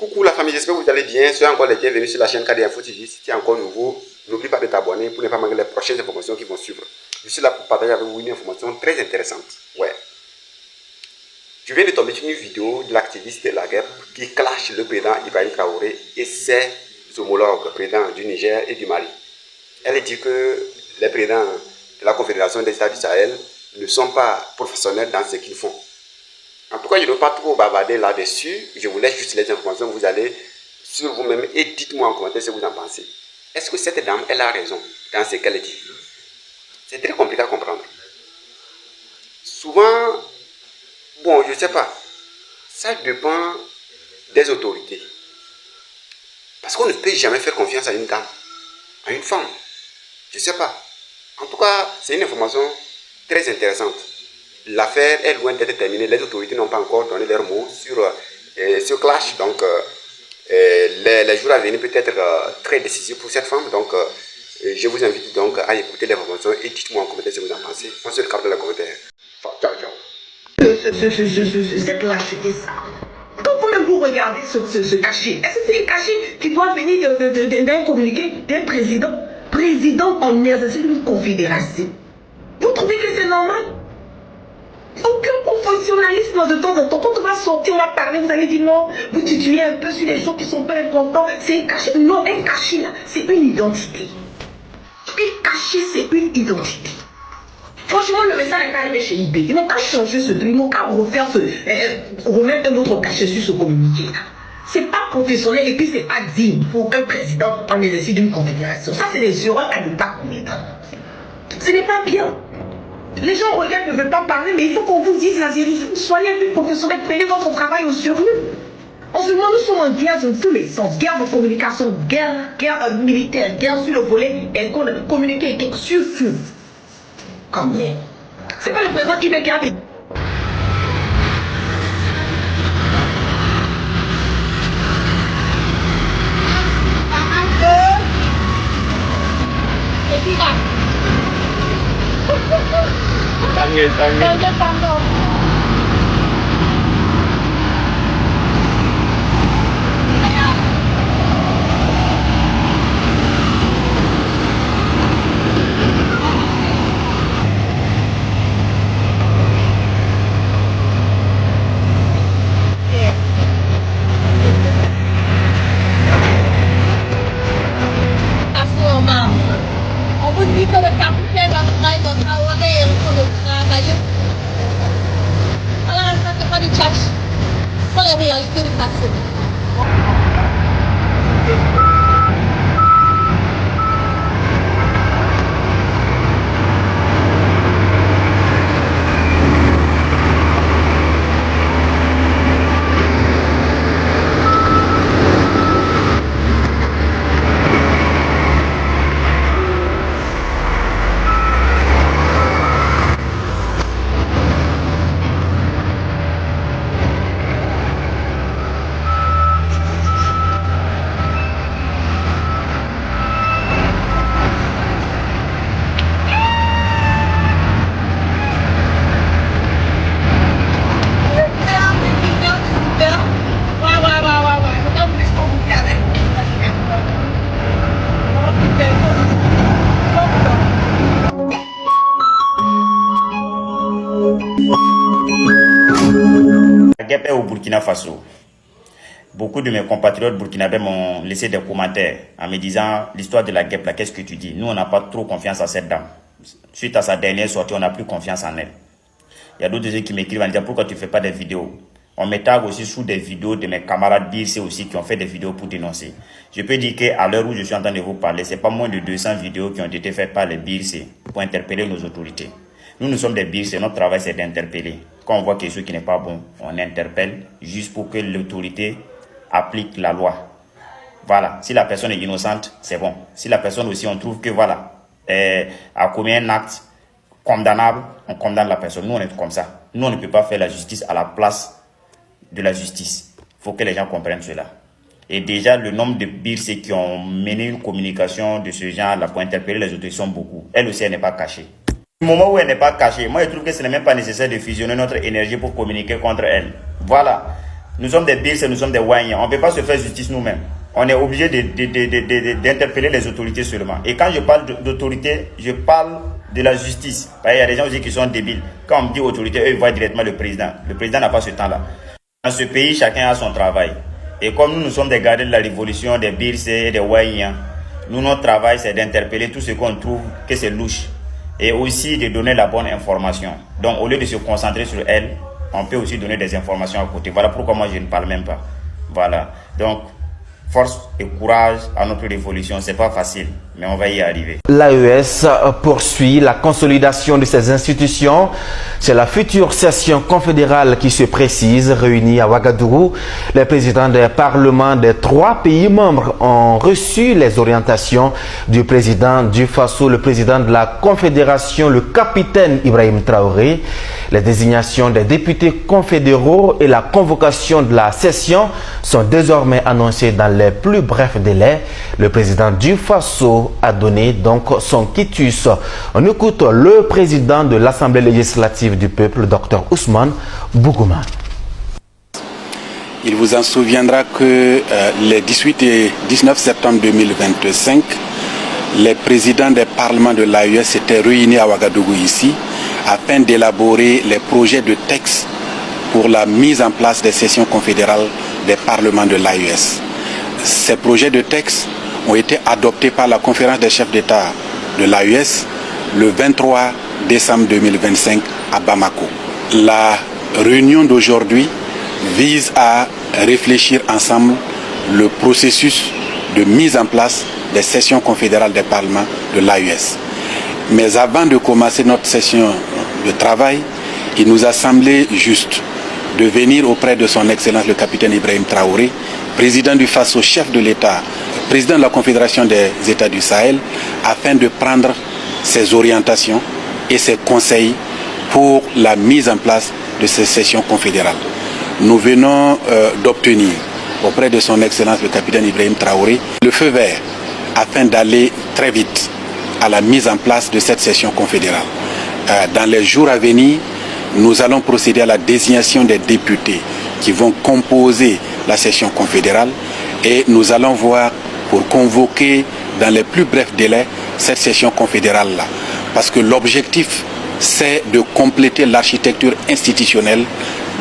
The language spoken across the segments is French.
Coucou la famille, j'espère que vous allez bien. Soyez encore les bienvenus sur la chaîne KD Info TV. Si tu es encore nouveau, n'oublie pas de t'abonner pour ne pas manquer les prochaines informations qui vont suivre. Je suis là pour partager avec vous une information très intéressante. Ouais. Je viens de tomber sur une vidéo de l'activiste de la guerre qui clash le président Ibrahim Traoré et ses homologues, présidents du Niger et du Mali. Elle dit que les présidents de la Confédération des États du Sahel ne sont pas professionnels dans ce qu'ils font. En tout cas, je ne veux pas trop bavarder là-dessus. Je vous laisse juste les informations. Vous allez sur vous-même et dites-moi en commentaire ce que vous en pensez. Est-ce que cette dame, elle a raison dans ce qu'elle dit? C'est très compliqué à comprendre. Souvent, bon, je ne sais pas. Ça dépend des autorités. Parce qu'on ne peut jamais faire confiance à une dame, à une femme. Je ne sais pas. En tout cas, c'est une information très intéressante. L'affaire est loin d'être terminée. Les autorités n'ont pas encore donné leur mot sur ce clash. Donc, les jours à venir peut être très décisifs pour cette femme. Donc, je vous invite donc à écouter l'information et dites-moi en commentaire ce que vous en pensez. On se regarde dans les commentaires. Enfin, ciao, ciao. Cette lâcheté, ça. Quand vous regardez ce cachet, est-ce que c'est un cachet qui doit venir d'un communiqué d'un président en exercice d'une confédération? Vous trouvez que c'est normal? Aucun professionnalisme de temps en temps. Quand on va sortir, on va parler, vous allez dire non, vous titulez un peu sur les choses qui sont pas importantes. C'est un cachet. Non, un cachet là, c'est une identité. Un cachet, c'est une identité. Franchement, le message n'est pas arrivé chez eBay. Ils n'ont qu'à changer ce truc, ils n'ont qu'à remettre un autre cachet sur ce communiqué. C'est pas professionnel et puis c'est pas digne pour un président en exercice d'une confédération. Ça, c'est des erreurs à ne pas commettre. Ce n'est pas bien. Les gens regardent, ne veulent pas parler, mais il faut qu'on vous dise la vérité. Soyez plus professionnels, prenez votre travail au sérieux. En ce moment, nous sommes en guerre dans tous les sens. Guerre de communication, guerre militaire, guerre sur le volet, communiquer sur. Combien? C'est pas le président qui me garde. Tangan. On vous dit que le capitaine va travailler dans Traoré et le travail. Alors, ça ne fait pas de cash. Pour la réalité du passé. La guerre est au Burkina Faso. Beaucoup de mes compatriotes burkinabés m'ont laissé des commentaires en me disant l'histoire de la guerre, qu'est-ce que tu dis? Nous, on n'a pas trop confiance à cette dame. Suite à sa dernière sortie, on n'a plus confiance en elle. Il y a d'autres qui m'écrivent en disant pourquoi tu ne fais pas des vidéos. On me tague aussi sous des vidéos de mes camarades BIRC aussi qui ont fait des vidéos pour dénoncer. Je peux dire qu'à l'heure où je suis en train de vous parler, c'est pas moins de 200 vidéos qui ont été faites par les BIRC pour interpeller nos autorités. Nous sommes des BIRC, notre travail c'est d'interpeller. Quand on voit quelque chose qui n'est pas bon, on interpelle juste pour que l'autorité applique la loi. Voilà, si la personne est innocente, c'est bon. Si la personne aussi, on trouve que voilà, a commis un acte condamnable, on condamne la personne. Nous, on est comme ça. Nous, on ne peut pas faire la justice à la place de la justice. Il faut que les gens comprennent cela. Et déjà, le nombre de BIRC qui ont mené une communication de ce genre là pour interpeller les autorités sont beaucoup. Elle aussi, elle n'est pas cachée. Au moment où elle n'est pas cachée, moi je trouve que ce n'est même pas nécessaire de fusionner notre énergie pour communiquer contre elle. Voilà. nous sommes des Birs et nous sommes des Wanyans. On ne peut pas se faire justice nous-mêmes. On est obligé d'interpeller les autorités seulement. Et quand je parle d'autorité, je parle de la justice. Il y a des gens aussi qui sont débiles. Quand on me dit autorité, eux, ils voient directement le président. Le président n'a pas ce temps-là. Dans ce pays, chacun a son travail. Et comme nous sommes des gardiens de la révolution, des Birs et des Wanyans, nous, notre travail, c'est d'interpeller tout ce qu'on trouve que c'est louche. Et aussi de donner la bonne information. Donc, au lieu de se concentrer sur elle, on peut aussi donner des informations à côté. Voilà pourquoi moi, je ne parle même pas. Voilà. Donc, force et courage à notre révolution. C'est pas facile, mais on va y arriver. L'AES poursuit la consolidation de ses institutions. C'est la future session confédérale qui se précise. Réunis à Ouagadougou, les présidents des parlements des 3 pays membres ont reçu les orientations du président du Faso, le président de la Confédération, le capitaine Ibrahim Traoré. Les désignations des députés confédéraux et la convocation de la session sont désormais annoncées dans les plus brefs délais. Le président du Faso a donné donc son quitus. On écoute le président de l'Assemblée législative du peuple, Dr Ousmane Bougouma. Il vous en souviendra que les 18 et 19 septembre 2025, les présidents des parlements de l'AES s'étaient réunis à Ouagadougou ici afin d'élaborer les projets de texte pour la mise en place des sessions confédérales des parlements de l'AES. Ces projets de texte ont été adoptés par la conférence des chefs d'État de l'AES le 23 décembre 2025 à Bamako. La réunion d'aujourd'hui vise à réfléchir ensemble le processus de mise en place des sessions confédérales des parlements de l'AES. Mais avant de commencer notre session de travail, il nous a semblé juste de venir auprès de son Excellence le capitaine Ibrahim Traoré, président du Faso, chef de l'État, président de la Confédération des États du Sahel, afin de prendre ses orientations et ses conseils pour la mise en place de ces sessions confédérales. Nous venons d'obtenir auprès de son Excellence le capitaine Ibrahim Traoré le feu vert afin d'aller très vite à la mise en place de cette session confédérale. Dans les jours à venir, nous allons procéder à la désignation des députés qui vont composer la session confédérale et nous allons voir pour convoquer dans les plus brefs délais cette session confédérale-là. Parce que l'objectif, c'est de compléter l'architecture institutionnelle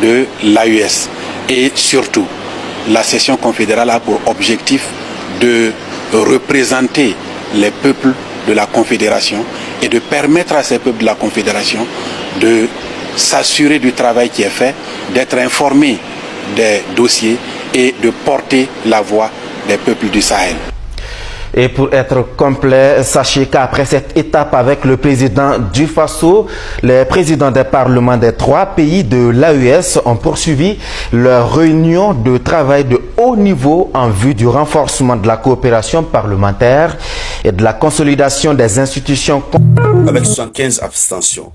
de l'AES. Et surtout, la session confédérale a pour objectif de représenter les peuples de la Confédération et de permettre à ces peuples de la Confédération de s'assurer du travail qui est fait, d'être informés des dossiers et de porter la voix des peuples du Sahel. Et pour être complet, sachez qu'après cette étape avec le président du Faso, les présidents des parlements des 3 pays de l'AES ont poursuivi leur réunion de travail de haut niveau en vue du renforcement de la coopération parlementaire et de la consolidation des institutions. Avec 75 abstentions.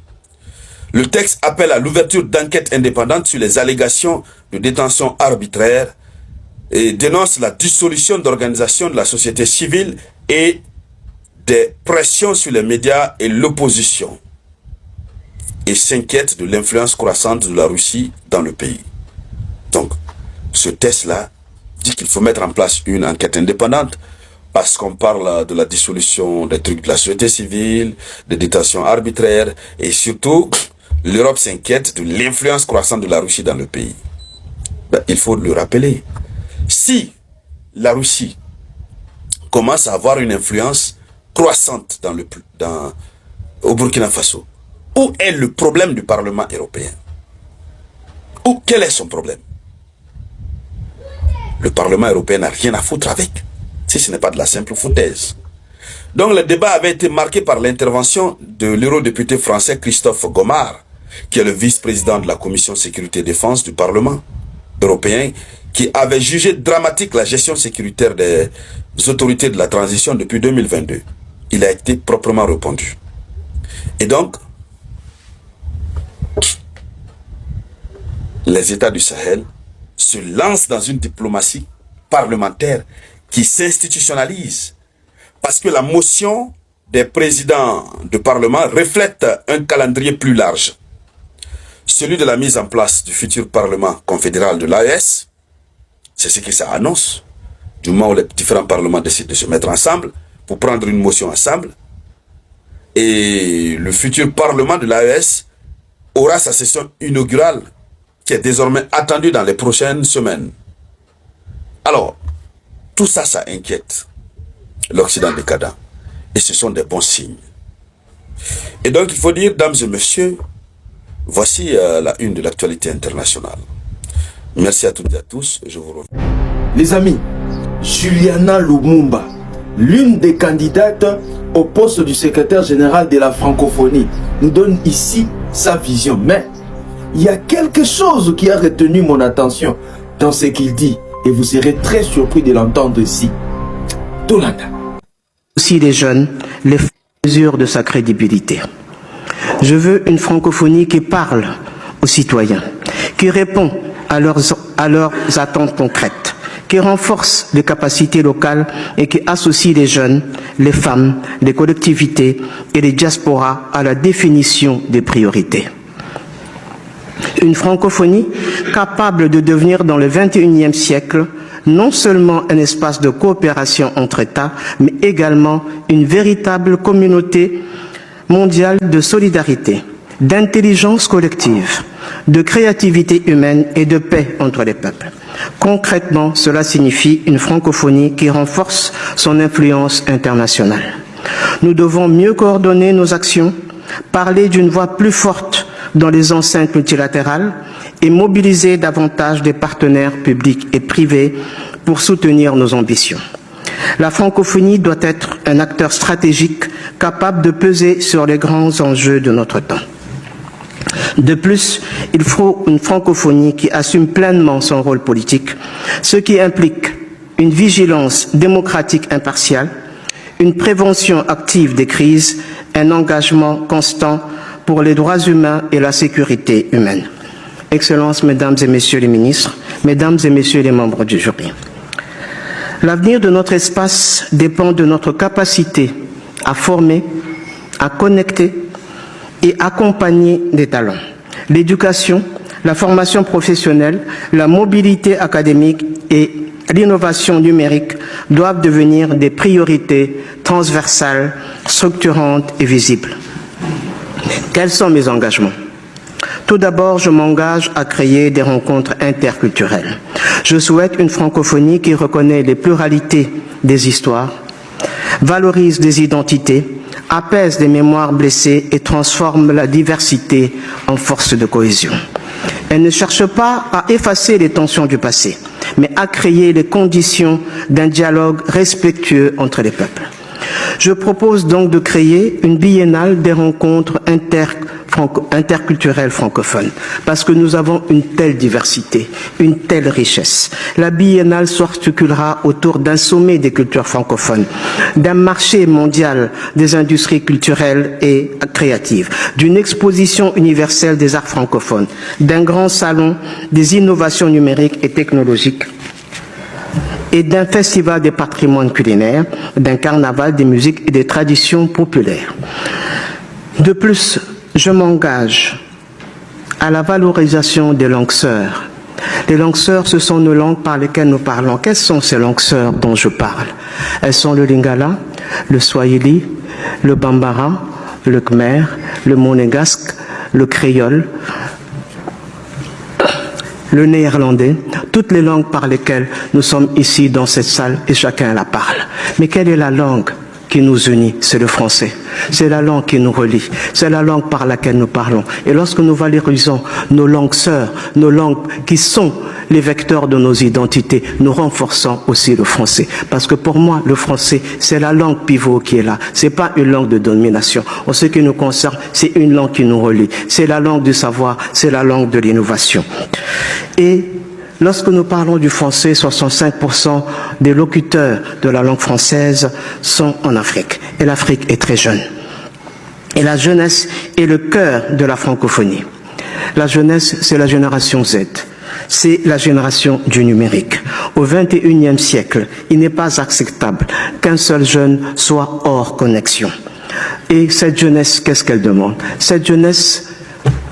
Le texte appelle à l'ouverture d'enquêtes indépendantes sur les allégations de détention arbitraire et dénonce la dissolution d'organisations de la société civile et des pressions sur les médias et l'opposition. Et s'inquiète de l'influence croissante de la Russie dans le pays. Donc, ce texte-là dit qu'il faut mettre en place une enquête indépendante parce qu'on parle de la dissolution des trucs de la société civile, des détentions arbitraires et surtout, l'Europe s'inquiète de l'influence croissante de la Russie dans le pays. Ben, il faut le rappeler. Si la Russie commence à avoir une influence croissante au Burkina Faso, où est le problème du Parlement européen? Quel est son problème? Le Parlement européen n'a rien à foutre avec, si ce n'est pas de la simple foutaise. Donc le débat avait été marqué par l'intervention de l'eurodéputé français Christophe Gomard, qui est le vice-président de la Commission Sécurité-Défense du Parlement européen, qui avait jugé dramatique la gestion sécuritaire des autorités de la transition depuis 2022. Il a été proprement répondu. Et donc, les États du Sahel se lancent dans une diplomatie parlementaire qui s'institutionnalise. Parce que la motion des présidents de Parlement reflète un calendrier plus large. Celui de la mise en place du futur Parlement confédéral de l'AES, C'est ce que ça annonce. Du moment où les différents parlements décident de se mettre ensemble pour prendre une motion ensemble. Et le futur parlement de l'AES aura sa session inaugurale qui est désormais attendue dans les prochaines semaines. Alors, tout ça, ça inquiète l'Occident décadent. Et ce sont des bons signes. Et donc, il faut dire, dames et messieurs, voici la une de l'actualité internationale. Merci à toutes et à tous. Et je vous remercie. Les amis, Juliana Lumumba, l'une des candidates au poste du secrétaire général de la francophonie, nous donne ici sa vision. Mais il y a quelque chose qui a retenu mon attention dans ce qu'il dit. Et vous serez très surpris de l'entendre ici. Tolanda. Aussi les jeunes, les mesures de sa crédibilité. Je veux une francophonie qui parle aux citoyens, qui répond à leurs attentes concrètes, qui renforce les capacités locales et qui associe les jeunes, les femmes, les collectivités et les diasporas à la définition des priorités. Une francophonie capable de devenir dans le XXIe siècle non seulement un espace de coopération entre États, mais également une véritable communauté mondiale de solidarité, d'intelligence collective, de créativité humaine et de paix entre les peuples. Concrètement, cela signifie une francophonie qui renforce son influence internationale. Nous devons mieux coordonner nos actions, parler d'une voix plus forte dans les enceintes multilatérales et mobiliser davantage des partenaires publics et privés pour soutenir nos ambitions. La francophonie doit être un acteur stratégique capable de peser sur les grands enjeux de notre temps. De plus, il faut une francophonie qui assume pleinement son rôle politique, ce qui implique une vigilance démocratique impartiale, une prévention active des crises, un engagement constant pour les droits humains et la sécurité humaine. Excellences, Mesdames et Messieurs les ministres, Mesdames et Messieurs les membres du jury. L'avenir de notre espace dépend de notre capacité à former, à connecter et accompagner des talents. L'éducation, la formation professionnelle, la mobilité académique et l'innovation numérique doivent devenir des priorités transversales, structurantes et visibles. Quels sont mes engagements? Tout d'abord, je m'engage à créer des rencontres interculturelles. Je souhaite une francophonie qui reconnaît les pluralités des histoires, valorise des identités, apaise des mémoires blessées et transforme la diversité en force de cohésion. Elle ne cherche pas à effacer les tensions du passé, mais à créer les conditions d'un dialogue respectueux entre les peuples. Je propose donc de créer une biennale des rencontres interculturelles francophones, parce que nous avons une telle diversité, une telle richesse. La biennale s'articulera autour d'un sommet des cultures francophones, d'un marché mondial des industries culturelles et créatives, d'une exposition universelle des arts francophones, d'un grand salon des innovations numériques et technologiques, et d'un festival des patrimoines culinaires, d'un carnaval des musiques et des traditions populaires. De plus, je m'engage à la valorisation des langues sœurs. Les langues sœurs, ce sont nos langues par lesquelles nous parlons. Quelles sont ces langues sœurs dont je parle? Elles sont le lingala, le swahili, le bambara, le khmer, le monégasque, le créole, le néerlandais, toutes les langues par lesquelles nous sommes ici dans cette salle et chacun la parle. Mais quelle est la langue qui nous unit? C'est le français. C'est la langue qui nous relie. C'est la langue par laquelle nous parlons. Et lorsque nous valorisons nos langues sœurs, nos langues qui sont les vecteurs de nos identités, nous renforçons aussi le français. Parce que pour moi, le français, c'est la langue pivot qui est là. C'est pas une langue de domination. En ce qui nous concerne, c'est une langue qui nous relie. C'est la langue du savoir, c'est la langue de l'innovation. Et lorsque nous parlons du français, 65% des locuteurs de la langue française sont en Afrique. Et l'Afrique est très jeune. Et la jeunesse est le cœur de la francophonie. La jeunesse, c'est la génération Z. C'est la génération du numérique. Au XXIe siècle, il n'est pas acceptable qu'un seul jeune soit hors connexion. Et cette jeunesse, qu'est-ce qu'elle demande? Cette jeunesse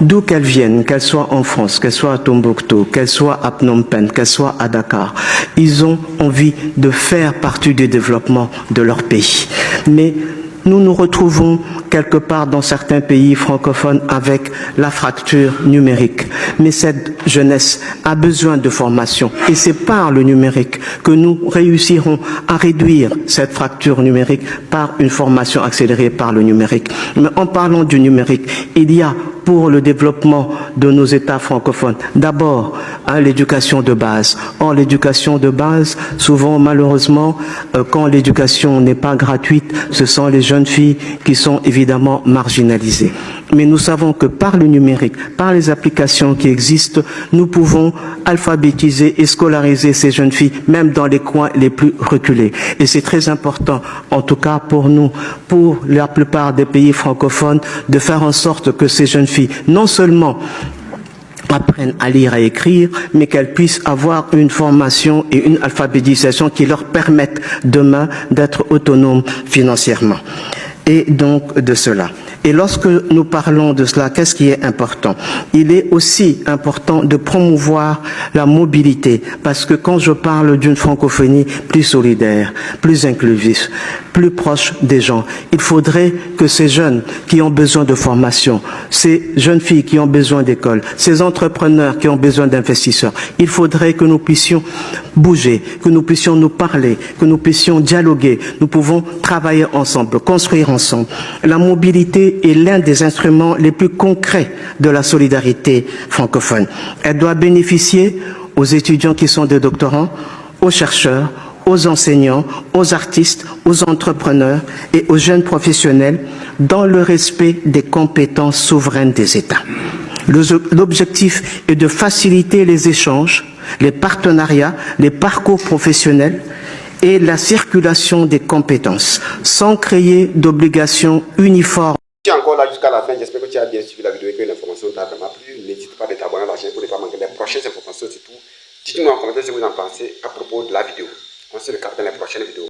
d'où qu'elles viennent, qu'elles soient en France, qu'elles soient à Tombouctou, qu'elles soient à Phnom Penh, qu'elles soient à Dakar, ils ont envie de faire partie du développement de leur pays. Mais nous nous retrouvons quelque part dans certains pays francophones avec la fracture numérique. Mais cette jeunesse a besoin de formation et c'est par le numérique que nous réussirons à réduire cette fracture numérique par une formation accélérée par le numérique. Mais en parlant du numérique, il y a pour le développement de nos États francophones, d'abord l'éducation de base. Or, l'éducation de base, souvent malheureusement, quand l'éducation n'est pas gratuite, ce sont les jeunes filles qui sont évidemment marginalisées. Mais nous savons que par le numérique, par les applications qui existent, nous pouvons alphabétiser et scolariser ces jeunes filles, même dans les coins les plus reculés. Et c'est très important, en tout cas pour nous, pour la plupart des pays francophones, de faire en sorte que ces jeunes filles, non seulement apprennent à lire et écrire, mais qu'elles puissent avoir une formation et une alphabétisation qui leur permettent demain d'être autonomes financièrement. Et donc de cela. Et lorsque nous parlons de cela, qu'est-ce qui est important? Il est aussi important de promouvoir la mobilité, parce que quand je parle d'une francophonie plus solidaire, plus inclusive, plus proche des gens, il faudrait que ces jeunes qui ont besoin de formation, ces jeunes filles qui ont besoin d'école, ces entrepreneurs qui ont besoin d'investisseurs, il faudrait que nous puissions bouger, que nous puissions nous parler, que nous puissions dialoguer. Nous pouvons travailler ensemble, construire ensemble. La mobilité est l'un des instruments les plus concrets de la solidarité francophone. Elle doit bénéficier aux étudiants qui sont des doctorants, aux chercheurs, aux enseignants, aux artistes, aux entrepreneurs et aux jeunes professionnels dans le respect des compétences souveraines des États. L'objectif est de faciliter les échanges, les partenariats, les parcours professionnels et la circulation des compétences, sans créer d'obligations uniformes. Tu es encore là jusqu'à la fin, j'espère que tu as bien suivi la vidéo et que l'information t'a vraiment plu. N'hésite pas à t'abonner à la chaîne pour ne pas manquer les prochaines informations surtout. Dites-nous en commentaire ce que vous en pensez à propos de la vidéo. On se regarde dans les prochaines vidéos.